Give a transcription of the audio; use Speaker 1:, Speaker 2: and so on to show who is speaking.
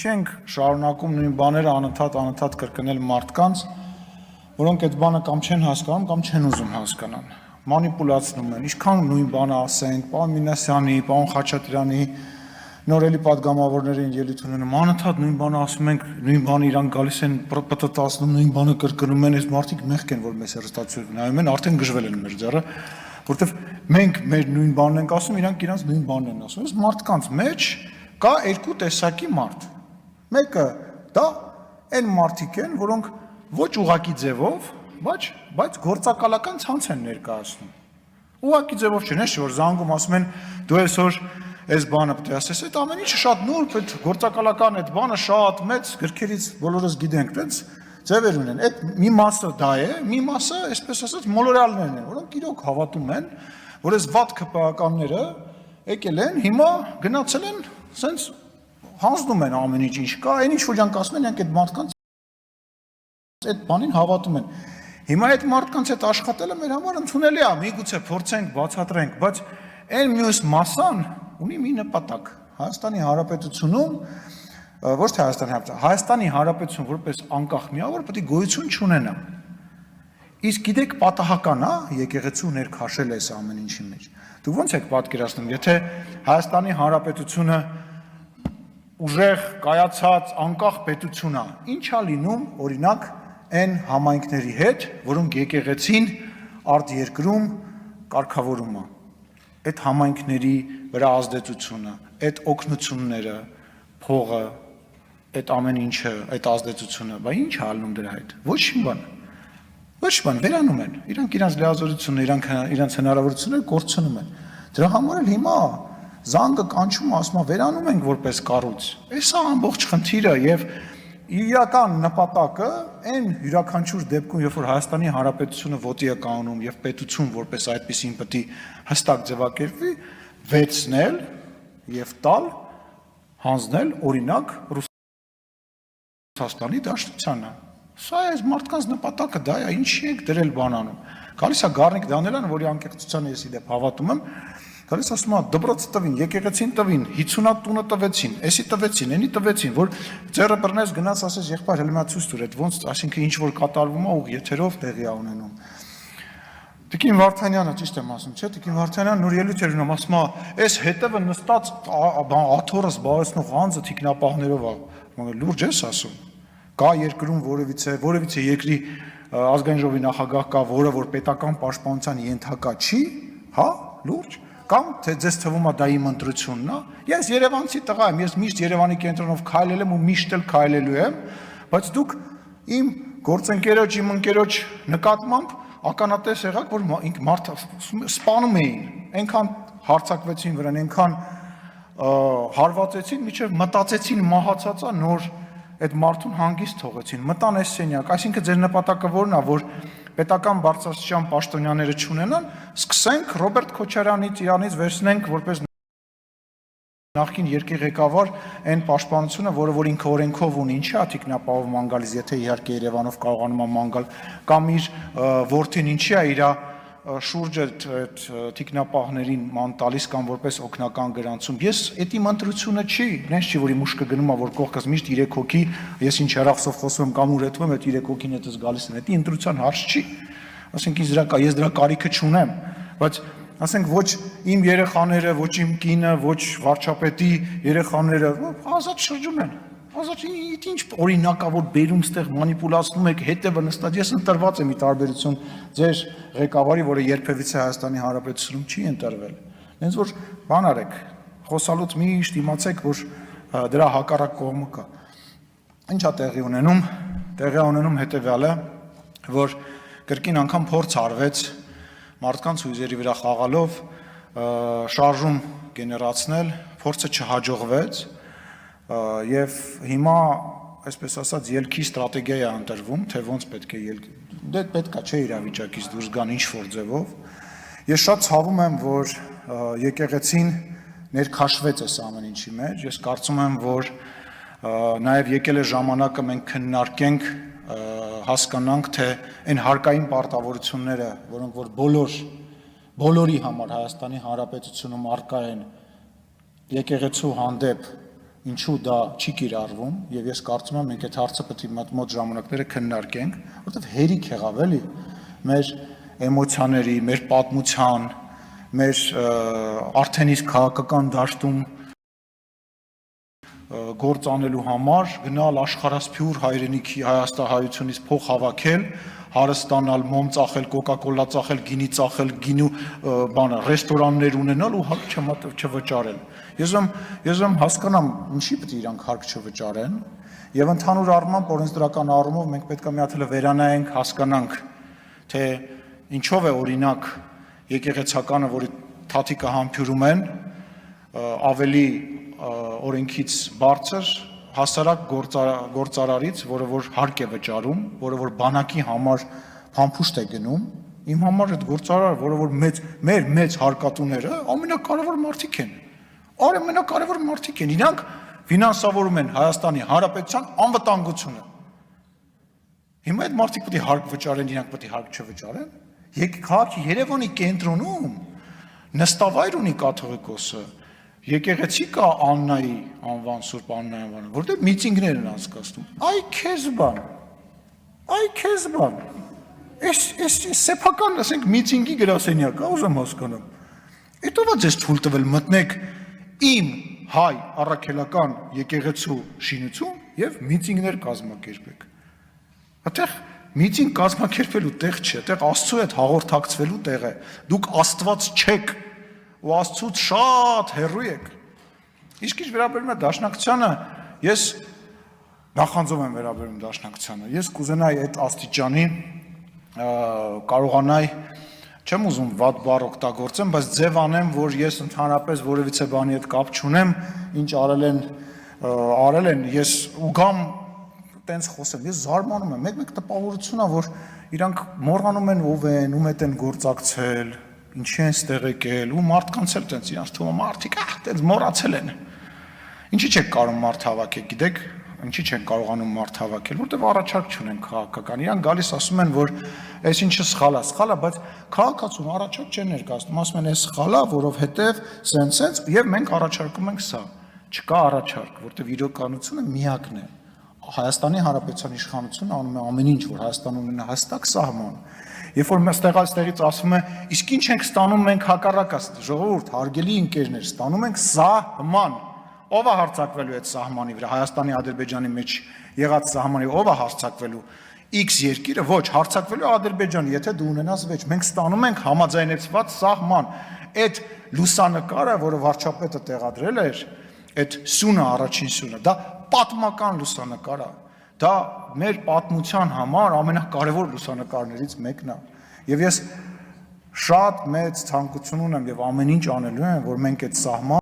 Speaker 1: Չենք շարունակում նույն բաները անընդհատ կրկնել մարդկանց, որոնք այդ բանը կամ չեն հասկանում, կամ չեն ուզում հասկանան։ Մանիպուլացնում են, ինչքան նույն բանը ասենք, պարոն Մինասյանի, պարոն Խաչատրյանի, նորելի падգամավորներին ելույթ ունենում, անընդհատ նույն բանը ասում ենք, նույն բանը իրանք գալիս են պտտացնում, նույն բանը կրկնում են, այս մարդիկ մեղք են, որ մեզ հեռուստացույց նայում են, արդեն գժվել են մեր ձեռը, որովհետև մենք մեր նույն բանն ենք ասում, իրանք իրանց նույն բանն են ասում։ Այս մարդկանց մեջ կա երկու տեսակի մարդ։ Մեկը դա այն մարդիկ են, որոնք ոչ ուղակի ձևով, բայց գործակալական ցանց են ներկայացնում։ Ուղակի ձևով չէ, չէ՞ որ զանգում ասում են դու այսօր այս բանը պետք է ասես, այդ ամեն ինչը շատ նուրբ, այդ գործակալական այդ բանը շատ մեծ գրքերից բոլորս գիտենք, այդպես ձևեր ունեն։ Այդ մի մասը դա է, մի մասը, այսպես ասած, մոլորյալներն են, որոնք իրոք հավատում են, որ այս վատ ԿՊԱ-ականները եկել են, հիմա գնացել են, սենց հանձնում են ամեն ինչ կա, այն ինչ որ իրանք ասում են, իրանք այդ մարդկանց այդ բանին հավատում են։ Հիմա այդ մարդկանց հետ աշխատելը մեր համար ընդունելի է, միգուցե փորձենք, բացատրենք, բայց այն մյուս մասան ունի մի նպատակ։ Հայաստանի Հանրապետությունում, ոչ թե Հայաստանի Հանրապետություն որպես անկախ միավոր պետք է գոյություն չունենա։ Իսկ գիտեք պատահական է, եկեղեցու ներքաշել է այս ամեն ինչի մեջ։ Դուք ո՞նց եք պատկերացնում, եթե Հայաստանի Հանրապետությունը ուժեղ կայացած անկախ պետություն է, ինչ է լինում, օրինակ, այն համայնքների հետ, որոնք եկեղեցին արտերկրում կարգավորում է։ Այդ համայնքների վրա ազդեցությունը, այդ օգնությունները, փողը, այդ ամեն ինչը, այդ ազդեցությունը, բա ինչ է ալնում դրա հետ։ Ոչ մի բան։ Ոչ մի բան, վերանում են։ Իրանք իրանց լիազորությունը, իրանց հնարավորությունները կորցնում են։ Դրա համար էլ հիմա զանգը կանչում ասում է վերանում ենք որպես կառույց։ Էսա ամբողջ խնդիրը եւ իրական նպատակը այն յուրաքանչյուր դեպքում, երբ որ Հայաստանի Հանրապետությունը ոտի է կանգնում եւ պետություն որպես այդպեսին պետք է հստակ ձևակերպվի, վերցնել եւ տալ, հանձնել օրինակ Ռուսաստանի Դաշնությանը։ Սա է մարդկանց նպատակը, դա է, ինչի ենք դրել բանանում։ Գալիս է Գառնիկ Դանելյանը, որի անկեղծությանը ես իդեպ հավատում եմ, գալիս ասում է դպրոց տվին, եկեղեցին տվին, 50 տունը տվեցին, էսի տվեցին, էնի տվեցին, որ ձեռը բռնես գնաց ասես եղբայր հենց ցույց տուր, այդ ոնց, այսինքն ինչ որ կատարվում է ու եթերով տեղի է ունենում։ Տիկին Վարդանյանը ճիշտ եմ ասում, չէ՞, Տիկին Վարդանյանը նոր ելույթ էր ունում, ասում է, այս հետևը նստած աթոռը զբաղեցնող անձը թիկնապահներով է, լուրջ ես ասում։ Կա երկրում որևիցե երկրի ազգային ժողովի նախագահ կա, որը որ պետական պաշտպանության ենթակա չի, հա, լուրջ, կամ թե ձեզ թվում է դա իմ ընտրությունն է։ Ես Երևանցի տղա եմ, ես միշտ Երևանի կենտրոնով քայլել եմ ու միշտ էլ քայլելու եմ, բայց դուք իմ գործընկերոջ, իմ ընկերոջ նկատմամբ ականատես եղաք, որ մարդը սպանում էին, այնքան հարձակվեցին վրան, այնքան հարվածեցին, մինչև մտածեցին մահացածա նոր այդ մարդուն հանգիստ թողեցին, մտան այս սենյակ, այսինքն ձեր նպատակը որն է, որ պետական բարձրաստիճան պաշտոնյաները չունենան, սկսենք Ռոբերտ Քոչարյանից իրանից վերցնենք որպես նախկին երկրի ղեկավար այն պաշտպանությունը, որը որ ինքը օրենքով ունի, ինչի է թիկնապահով ման գալիս, եթե իհարկե Երևանով կարողանում է ման գալ, կամ իր որդին ինչի է իր շուրջը թիկնապահներին ման տալիս կամ որպես օգնական գրանցում։ Ես այդ իմ ընտրությունը չի, նենց չի, որ իմ ուշքը գնում է, որ կողքս միշտ 3 հոգի, ես ինչ հեռախոսով խոսում եմ կամ ուրեթվում եմ, այդ 3 հոգին հետս գալիս են, դա ընտրության հարց չի։ Ասենք ես դրա կարիքը չունեմ, բայց ասենք ոչ իմ երեխաները, ոչ իմ կինը, ոչ վարչապետի երեխաները ազատ շրջում են։ Ազատ ինչ օրինակավոր բերում ստեղ մանիպուլացնում եք, հետևը նստած, ես ընտրված եմ ի տարբերություն ձեր ղեկավարի, որը երբևիցե Հայաստանի Հանրապետությունում չի ընտրվել։ Հենց որ բան արեք, խոսալուց միշտ իմացեք, որ դրա հակառակ կողմը կա։ Ինչ է տեղի ունենում։ Տեղի ունենում հետևյալը, որ կրկին անգամ փորձ արվեց մարդկանց հույզերի վրա խաղալով շարժում գեներացնել, փորձը չհաջողվեց եւ հիմա, այսպես ասած, ելքի ստրատեգիա է ընտրվում, թե ոնց պետք է դե պետքա չէ իրավիճակից դուրս գան ինչ-որ ձևով։ Ես շատ ցավում եմ, որ եկեղեցին ներքաշվեց այս ամեն ինչի մեջ։ Ես կարծում եմ, որ նաեւ եկել է ժամանակը մենք քննարկենք, հասկանանք, թե այն հարկային պարտավորությունները, որոնք որ բոլորի համար Հայաստանի Հանրապետությունում առկա են եկեղեցու հանդեպ ինչու դա չի կիրառվում, եւ ես կարծում եմ մենք այդ հարցը պետք է մոտ ժամանակները քննարկենք, որովհետեւ հերիք եղավ էլի մեր էմոցիաների, մեր պատմության, մեր արդեն իսկ քաղաքական դաշտում գործ անելու համար գնալ աշխարհասփյուր հայրենիքի հայաստանայությունից փող հավաքել, հարստանալ, մոմ ծախել, կոկա-կոլա ծախել, գինի ծախել, գինու բանը, ռեստորաններ ունենալ ու հարկ չվճարել։ Ես հասկանամ, ինչի պետք է իրանք հարկ չվճարեն, եւ ընդհանուր առմամբ օրենսդրական առումով մենք պետք է մի հատ վերանայենք, հասկանանք, թե ինչով է օրինակ եկեղեցականը, որի թաթիկը համբյուրում են, ավելի օրենքից բարձր հասարակ գործարարից, որը որ հարկ է վճարում, որը որ բանակի համար փամփուշտ է գնում, իմ համար այդ գործարարը, որը որ մեր մեծ հարկատուները ամենակարևոր մարդիկ են։ Ամենակարևոր մարդիկ են, իրանք ֆինանսավորում են Հայաստանի Հանրապետության անվտանգությունը։ Հիմա այդ մարդիկ պետք է հարկ վճարեն, իրանք պետք է հարկ չվճարեն։ Քաղաքի Երևանի կենտրոնում նստավայր ունի կաթողիկոսը, եկեղեցի կա Աննայի անվան, Սուրբ Աննայի անվան, որտեղ միտինգներ են անցկացնում։ Այ քեզ բան։ Այս սեփական, ասենք, միտինգի գրասենյակ, ուզում հասկանամ։ Էտո՞վ է ձեզ թույլ տվել մտնեք իմ հայ առաքելական եկեղեցու շինություն եւ միտինգներ կազմակերպեք։ Այդտեղ միտինգ կազմակերպելու տեղ չէ, այդտեղ Աստծո հետ հաղորդակցվելու տեղ է։ Դուք Աստված չեք ու Աստծուց շատ հեռու եք։ Իսկ ինչ վերաբերում է Դաշնակցությանը, ես նախանձով եմ վերաբերում Դաշնակցությանը։ Ես կուզենայի այդ աստիճանի կարողանայի, չեմ ուզում վատ բառ օգտագործեմ, բայց ձև անեմ, որ ես ընդհանրապես որևիցե բանի հետ կապ չունեմ, ինչ արել են, ես ուգամ տենց խոսեմ, ես զարմանում եմ, մեկ տպավորություն է, որ իրանք մոռանում են ով են, ում հետ են գործակցել, ինչի են ստեղ եկել, ու մարդկանց էլ տենց իրանց թվում է մարդիկ, տենց մոռացել են։ Ինչի չեք կարող մարդ հավաքել, գիտեք, ինչի չեն կարողանում մարդ հավաքել, որտեղ առաջարկ չունեն քաղաքական։ Իրանք գալիս ասում են, որ այս ինչը սխալ է, բայց քաղաքացուն առաջարկ չեն ներկայացնում, ասում են, այս սխալ է, որովհետև սենց եւ մենք առաջարկում ենք սա։ Չկա առաջարկ, որտեղ իրականությունը միակն է։ Հայաստանի Հանրապետության իշխանությունը անում է ամեն ինչ, որ Հայաստանը ունենա հստակ սահման։ Երբ որ ստեղից ասվում է, իսկ ինչ ենք ստանում մենք հակառակը, ժողովուրդ, հարգելի ընկերներ, ստանում ենք սահման։ Ով է հարձակվելու այդ սահմանի վրա, Հայաստանի Ադրբեջանի մեջ եղած սահմանի, ով է հարձակվելու։ X երկիրը ոչ, հարձակվելու Ադրբեջանը, եթե դու ունենաս վեճ, մենք ստանում ենք համաձայնեցված սահման։ Այդ լուսանկարը, որը վարչապետը տեղադրել էր, այդ սյունը, առաջին սյունը, դա պատմական լուսանկար է։ Դա մեր պատմության համար ամենակարևոր լուսանկարներից մեկն է։ Եվ ես շատ մեծ ցանկություն ունեմ եւ ամեն ինչ անելու եմ, որ մենք այդ սահման